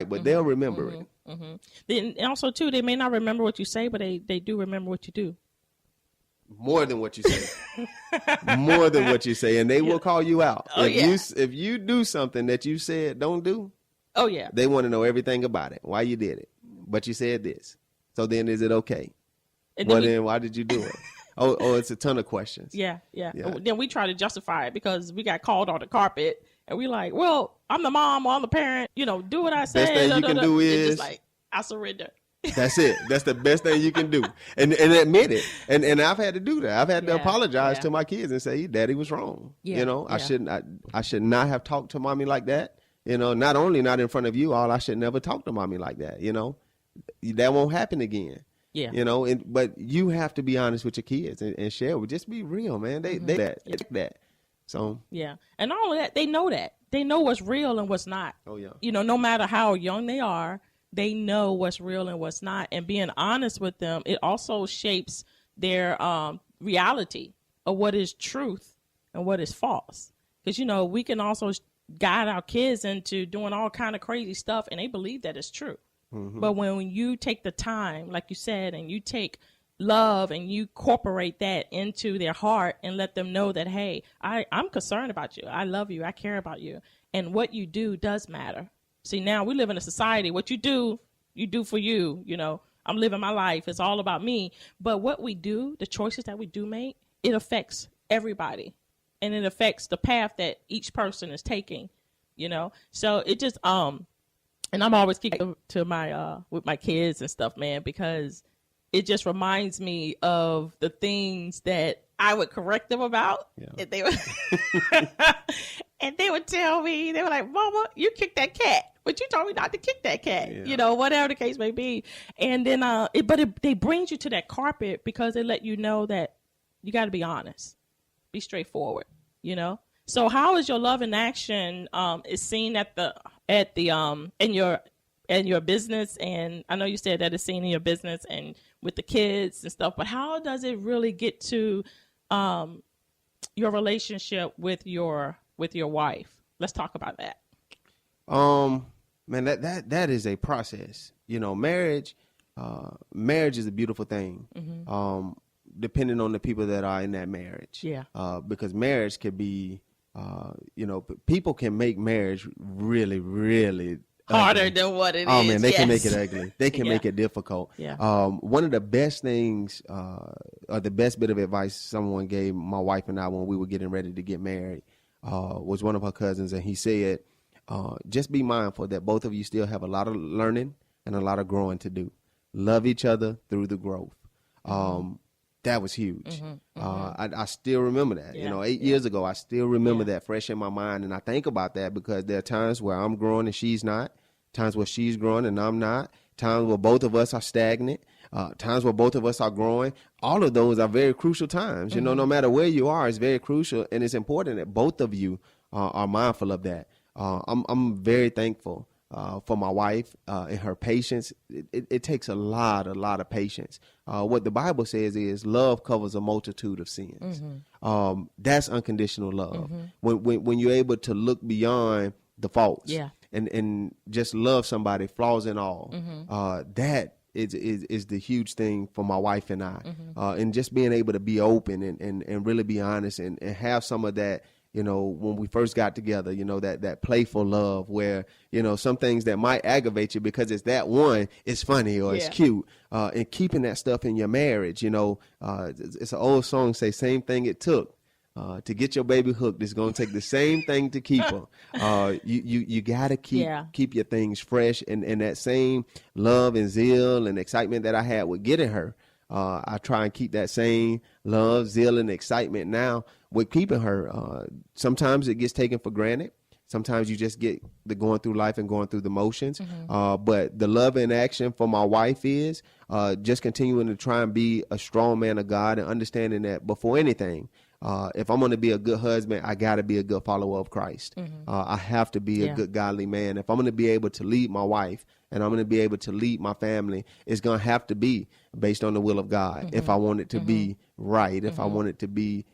but they'll remember it. Then also too, they may not remember what you say, but they do remember what you do. More than what you say. More than what you say. And they will call you out. Oh, if you do something that you said don't do, oh yeah, they want to know everything about it. Why you did it. But you said this. So then is it okay? And then why did you do it? Oh, it's a ton of questions. Yeah. Then we try to justify it because we got called on the carpet and we like, well, I'm the mom or I'm the parent, do what I say. Best thing you can do is just like, I surrender. That's it. That's the best thing you can do. And admit it. And I've had to do that. I've had to apologize to my kids and say, Daddy was wrong. Yeah. I should not have talked to mommy like that. Not only not in front of you all, I should never talk to mommy like that. That won't happen again. Yeah. But you have to be honest with your kids and share with, just be real, man. They that. So yeah. And all of that, they know that. They know what's real and what's not. Oh yeah. No matter how young they are, they know what's real and what's not. And being honest with them, it also shapes their reality of what is truth and what is false. Because, we can also guide our kids into doing all kind of crazy stuff and they believe that it's true. But when you take the time, like you said, and you take love and you incorporate that into their heart and let them know that, hey, I'm concerned about you. I love you. I care about you. And what you do does matter. See, now we live in a society. What you do for you. I'm living my life. It's all about me. But what we do, the choices that we do make, it affects everybody. And it affects the path that each person is taking, So it just, and I'm always keeping to my, with my kids and stuff, man, because it just reminds me of the things that I would correct them about. Yeah. And they would, and they would tell me, they were like, Mama, you kicked that cat, but you told me not to kick that cat, whatever the case may be. And then, they brings you to that carpet because they let you know that you got to be honest, be straightforward, So how is your love in action is seen in your business? And I know you said that it's seen in your business and with the kids and stuff, but how does it really get to your relationship with your wife? Let's talk about that. Man, that is a process. Marriage is a beautiful thing. Depending on the people that are in that marriage. Yeah. Because marriage could be, people can make marriage really, really harder ugly. Than what it is. Oh man, they can make it ugly. They can make it difficult. Yeah. One of the best things, or the best bit of advice someone gave my wife and I when we were getting ready to get married, was one of her cousins, and he said, just be mindful that both of you still have a lot of learning and a lot of growing to do. Love each other through the growth. That was huge. I still remember that. 8 years ago, I still remember that fresh in my mind. And I think about that because there are times where I'm growing and she's not, times where she's growing and I'm not, times where both of us are stagnant, times where both of us are growing. All of those are very crucial times. No matter where you are, it's very crucial. And it's important that both of you are mindful of that. I'm very thankful for my wife and her patience. It takes a lot of patience. What the Bible says is love covers a multitude of sins. That's unconditional love. When you're able to look beyond the faults and just love somebody, flaws and all, that is the huge thing for my wife and I. And just being able to be open and really be honest and have some of that. When we first got together, that playful love where, some things that might aggravate you because it's that one, it's funny or it's cute. And keeping that stuff in your marriage, it's an old song say same thing it took to get your baby hooked. It's going to take the same thing to keep her. You got to keep your things fresh and that same love and zeal and excitement that I had with getting her. I try and keep that same love, zeal, and excitement now with keeping her. Sometimes it gets taken for granted. Sometimes you just get the going through life and going through the motions. But the love and action for my wife is just continuing to try and be a strong man of God and understanding that before anything, if I'm going to be a good husband, I got to be a good follower of Christ. I have to be a good godly man. If I'm going to be able to lead my wife and I'm going to be able to lead my family, it's going to have to be based on the will of God. If I want it to be right, if I want it to be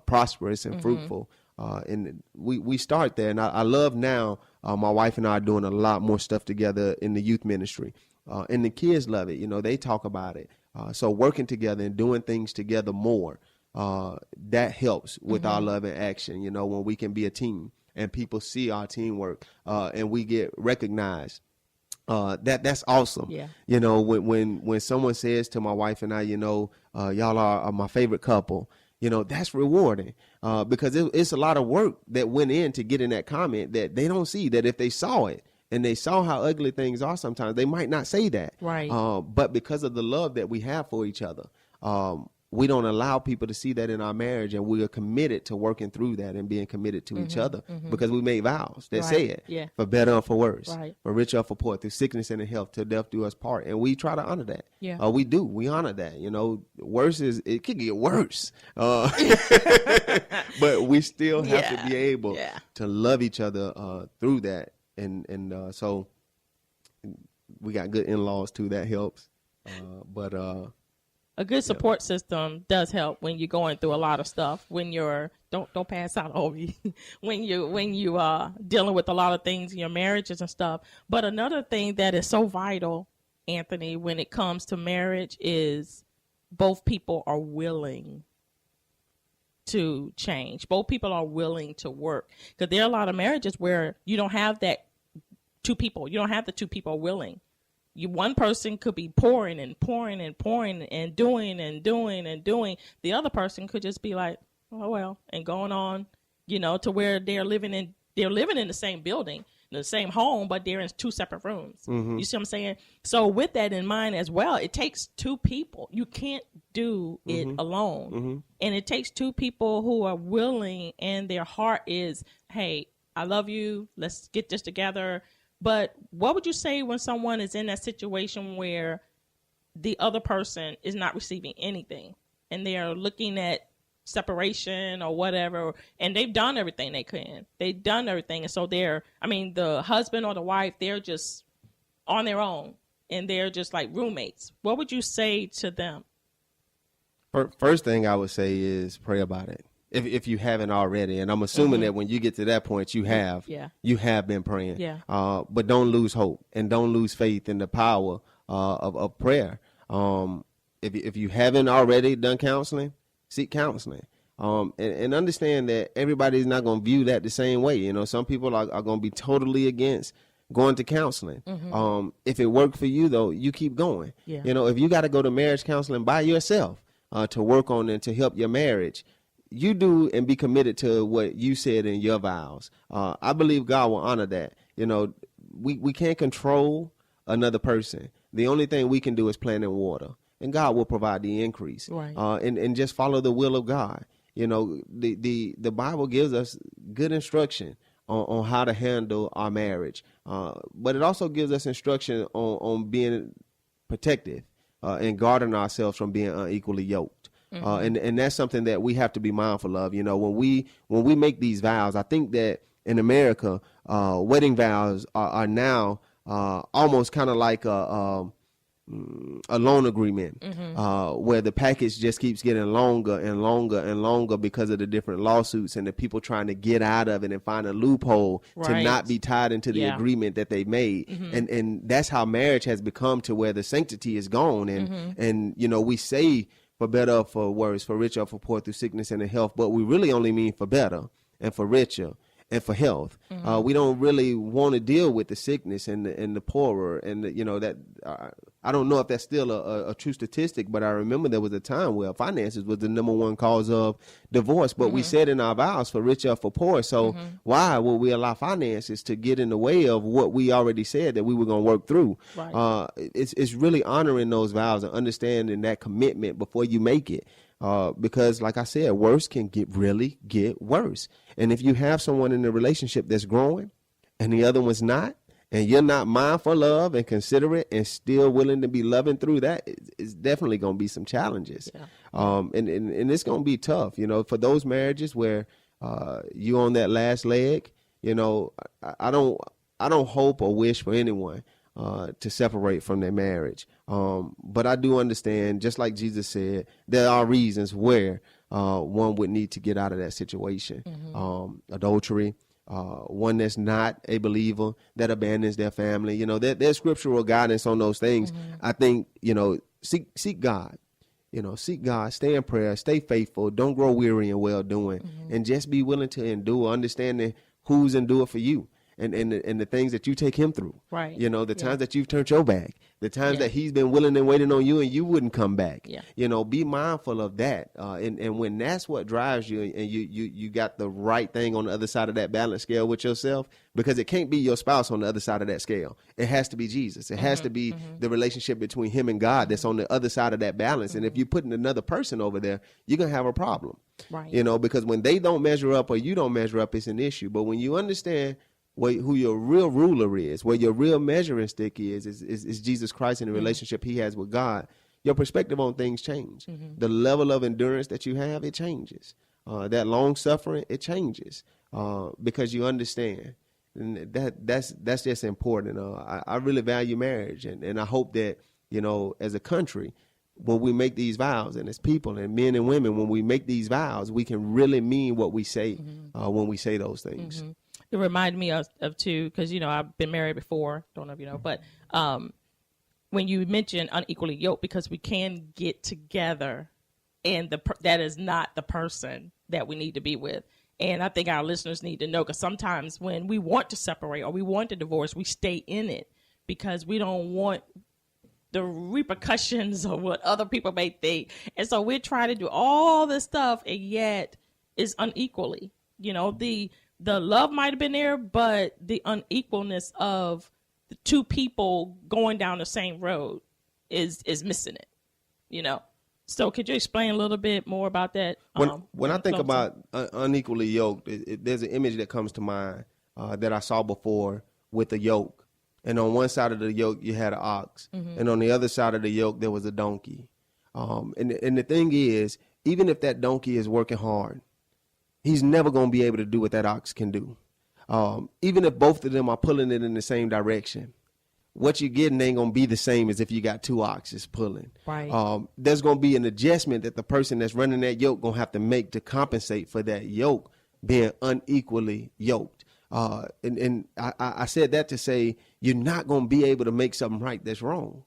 prosperous and fruitful. And we start there. And I love now My wife and I are doing a lot more stuff together in the youth ministry. And the kids love it. They talk about it. So working together and doing things together more, that helps with our love and action, when we can be a team and people see our teamwork and we get recognized. That's awesome. Yeah. When someone says to my wife and I, y'all are my favorite couple, that's rewarding because it's a lot of work that went in to get in that comment that they don't see, that if they saw it and they saw how ugly things are sometimes, they might not say that. Right. But because of the love that we have for each other, we don't allow people to see that in our marriage, and we are committed to working through that and being committed to each other because we made vows that say it, for better or for worse, for richer or for poor, through sickness and in health, till death do us part. And we try to honor that. Yeah. We do. We honor that. Worse it could get worse. But we still have to be able to love each other through that. And so we got good in-laws too. That helps. But a good support system does help when you're going through a lot of stuff. When you're don't pass out over you. when you are dealing with a lot of things in your marriages and stuff. But another thing that is so vital, Anthony, when it comes to marriage is both people are willing to change. Both people are willing to work. Because there are a lot of marriages where you don't have that two people. You don't have the two people willing. One person could be pouring and pouring and pouring and doing and doing and doing. The other person could just be like, oh, well, and going on, to where they're living in the same building, the same home, but they're in two separate rooms. You see what I'm saying? So with that in mind as well, it takes two people. You can't do it alone. And it takes two people who are willing, and their heart is, hey, I love you. Let's get this together. But what would you say when someone is in that situation where the other person is not receiving anything and they are looking at separation or whatever, and they've done everything they can? They've done everything. And so the husband or the wife, they're just on their own and they're just like roommates. What would you say to them? First thing I would say is pray about it. If you haven't already, and I'm assuming that when you get to that point, you have been praying. Yeah. But don't lose hope and don't lose faith in the power of prayer. If you haven't already done counseling, seek counseling. And understand that everybody's not going to view that the same way. Some people are going to be totally against going to counseling. If it worked for you, though, you keep going. Yeah. If you got to go to marriage counseling by yourself to work on and to help your marriage, you do and be committed to what you said in your vows. I believe God will honor that. We can't control another person. The only thing we can do is plant and water, and God will provide the increase. Right. And just follow the will of God. The Bible gives us good instruction on how to handle our marriage, but it also gives us instruction on being protective and guarding ourselves from being unequally yoked. And that's something that we have to be mindful of. When we make these vows, I think that in America, wedding vows are now almost kind of like a loan agreement, where the package just keeps getting longer and longer and longer because of the different lawsuits and the people trying to get out of it and find a loophole to not be tied into the agreement that they made. And that's how marriage has become, to where the sanctity is gone. And we say, for better or for worse, for richer or for poor, through sickness and in health. But we really only mean for better and for richer and for health. We don't really want to deal with the sickness and the poorer. And, that I don't know if that's still a true statistic, but I remember there was a time where finances was the number one cause of divorce. But we said in our vows, for richer or for poor. So why would we allow finances to get in the way of what we already said that we were going to work through? Right. It's really honoring those vows and understanding that commitment before you make it. Because like I said, worse can really get worse. And if you have someone in a relationship that's growing and the other one's not, and you're not mindful of and considerate and still willing to be loving through that, it's definitely going to be some challenges. Yeah. And it's going to be tough, for those marriages where you on that last leg. I don't hope or wish for anyone to separate from their marriage. But I do understand, just like Jesus said, there are reasons where one would need to get out of that situation. Adultery, one that's not a believer that abandons their family. You know, there's scriptural guidance on those things. I think, you know, seek God. You know, seek God, stay in prayer, stay faithful, don't grow weary in well doing, and just be willing to endure, understanding who's endured for you. And the things that you take him through, right? You know, the times that you've turned your back, the times that he's been willing and waiting on you and you wouldn't come back. You know, be mindful of that. And when that's what drives you, and you got the right thing on the other side of that balance scale with yourself, because it can't be your spouse on the other side of that scale. It has to be Jesus. It has to be the relationship between him and God that's on the other side of that balance. And if you're putting another person over there, you're going to have a problem. Right. You know, because when they don't measure up or you don't measure up, it's an issue. But when you understand who your real ruler is, where your real measuring stick is Jesus Christ and the relationship he has with God, your perspective on things change. The level of endurance that you have, it changes. That long suffering, it changes because you understand. And that's just important. I really value marriage, and I hope that, you know, as a country, when we make these vows, and as people and men and women, when we make these vows, we can really mean what we say when we say those things. It reminded me of too, because, you know, I've been married before. Don't know if you know, but when you mention unequally yoked, because we can get together, and that is not the person that we need to be with. And I think our listeners need to know, because sometimes when we want to separate or we want to divorce, we stay in it because we don't want the repercussions of what other people may think. And so we're trying to do all this stuff, and yet it's unequally. You know, the love might have been there, but the unequalness of the two people going down the same road is missing it, you know? So could you explain a little bit more about that? When I think about unequally yoked, there's an image that comes to mind that I saw before with a yoke. And on one side of the yoke, you had an ox. And on the other side of the yoke, there was a donkey. And the thing is, even if that donkey is working hard, he's never going to be able to do what that ox can do. Even if both of them are pulling it in the same direction, what you're getting ain't going to be the same as if you got two oxes pulling. Right. There's going to be an adjustment that the person that's running that yoke going to have to make to compensate for that yoke being unequally yoked. And I said that to say you're not going to be able to make something right that's wrong.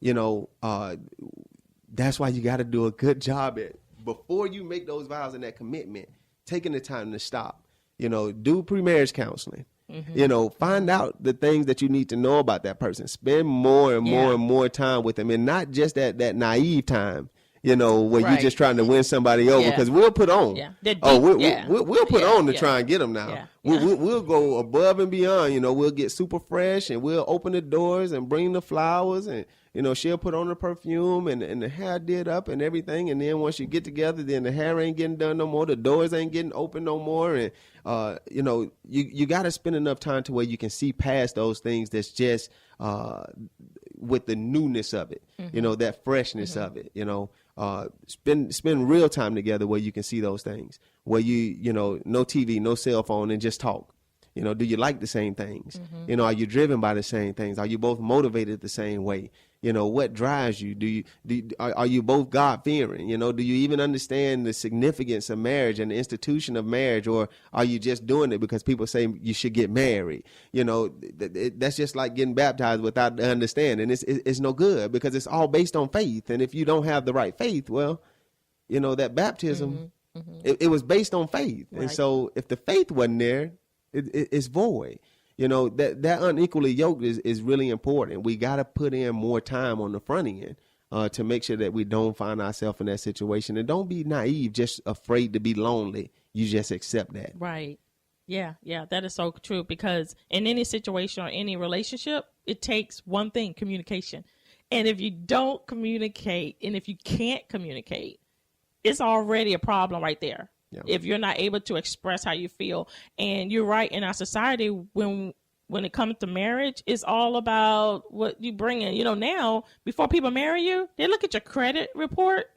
You know, that's why you got to do a good job at, before you make those vows and that commitment, taking the time to stop. You know, do pre-marriage counseling. You know, find out the things that you need to know about that person. Spend more and more and more time with them, and not just that naive time, you know, where you're just trying to win somebody over, because we'll put on. We'll put on to try and get them now. We'll go above and beyond. You know, we'll get super fresh, and we'll open the doors and bring the flowers, and, you know, she'll put on the perfume and the hair did up and everything. And then once you get together, then the hair ain't getting done no more. The doors ain't getting open no more. And, you know, you got to spend enough time to where you can see past those things that's just with the newness of it, you know, that freshness of it, you know. Spend real time together where you can see those things, where you know, no TV, no cell phone, and just talk. You know, do you like the same things? You know, are you driven by the same things? Are you both motivated the same way? You know, what drives you? Are you both God-fearing? You know, do you even understand the significance of marriage and the institution of marriage, or are you just doing it because people say you should get married? You know, that's just like getting baptized without the understanding. It's no good, because it's all based on faith. And if you don't have the right faith, well, you know, that baptism, it was based on faith. Right. And so if the faith wasn't there, it's void. You know, that unequally yoked is really important. We got to put in more time on the front end to make sure that we don't find ourselves in that situation. And don't be naive, just afraid to be lonely. You just accept that. Right. Yeah, that is so true, because in any situation or any relationship, it takes one thing: communication. And if you don't communicate, and if you can't communicate, it's already a problem right there. Yeah. If you're not able to express how you feel. And you're right, in our society, when it comes to marriage, it's all about what you bring in. You know, now, before people marry you, they look at your credit report.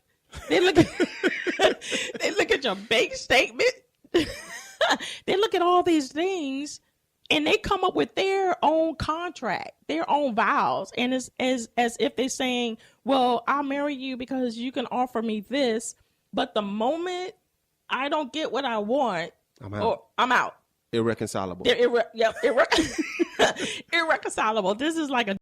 They look at your bank statement. They look at all these things, and they come up with their own contract, their own vows. And it's as if they're saying, well, I'll marry you because you can offer me this. But the moment I don't get what I want, I'm out. irreconcilable. They're irreconcilable. This is like a